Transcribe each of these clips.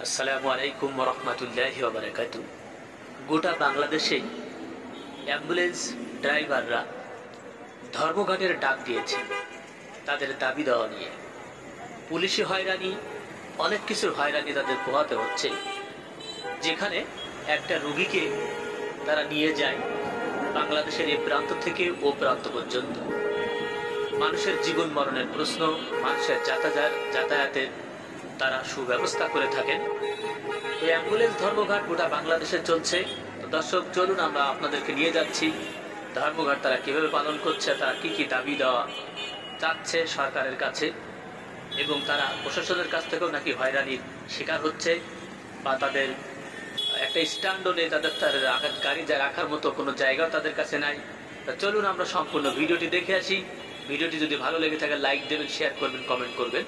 আসসালামু আলাইকুম ওয়া রাহমাতুল্লাহি ওয়া বারাকাতুহু। গোটা বাংলাদেশে অ্যাম্বুলেন্স ড্রাইভাররা ধর্মঘটের ডাক দিয়েছেন তাদের দাবি দেওয়া নিয়ে। পুলিশি হয়রানি, অনেক কিছুর হয়রানি তাদের পোহাতে হচ্ছে। যেখানে একটা রোগীকে তারা নিয়ে যায় বাংলাদেশের এ প্রান্ত থেকে ও প্রান্ত পর্যন্ত, মানুষের জীবন মরণের প্রশ্ন, মানুষের যাতায়াতের তারা সুব্যবস্থা করে থাকেন। তো অ্যাম্বুলেন্স ধর্মঘট গোটা বাংলাদেশে চলছে। তো দর্শক, চলুন আমরা আপনাদেরকে নিয়ে যাচ্ছি ধর্মঘট তারা কিভাবে পালন করছে, তারা কি কি দাবি দেওয়া চাচ্ছে সরকারের কাছে, এবং তারা প্রশাসনের কাছ থেকেও নাকি হয়রানির শিকার হচ্ছে, বা তাদের একটা স্ট্যান্ডও নেই, তাদের গাড়ি রাখার মতো কোনো জায়গাও তাদের কাছে নাই। তা চলুন আমরা সম্পূর্ণ ভিডিওটি দেখে আসি। ভিডিওটি যদি ভালো লেগে থাকে লাইক দেবেন, শেয়ার করবেন, কমেন্ট করবেন।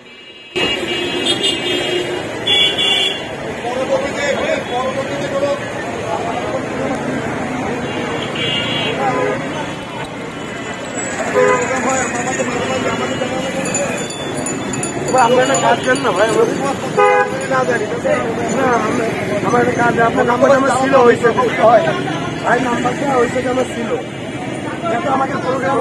আমরা একটা কাজ করেন না ভাই, আমার একটা কাজ, আপনার নাম্বার আমার ছিল, হয়েছে ভাই, নাম্বারটা হয়েছে আমার ছিল, আমাকে প্রোগ্রাম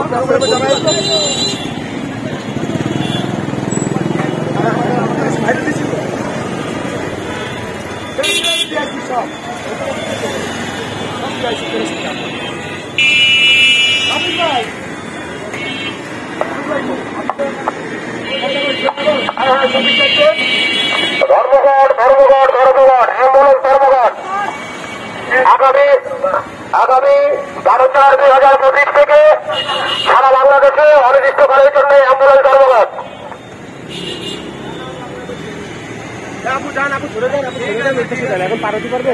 ধর্মঘট ধর্মঘট ধর্মঘট অ্যাম্বুলেন্স ধর্মঘট আগামী 12/4/2025 থেকে সারা বাংলাদেশে অনির্দিষ্টকালের জন্য অ্যাম্বুলেন্স ধর্মঘট। আপু যান, আপু ঘুরে যান, আপু ঘুরে যান, এখন পার হতে পারবে।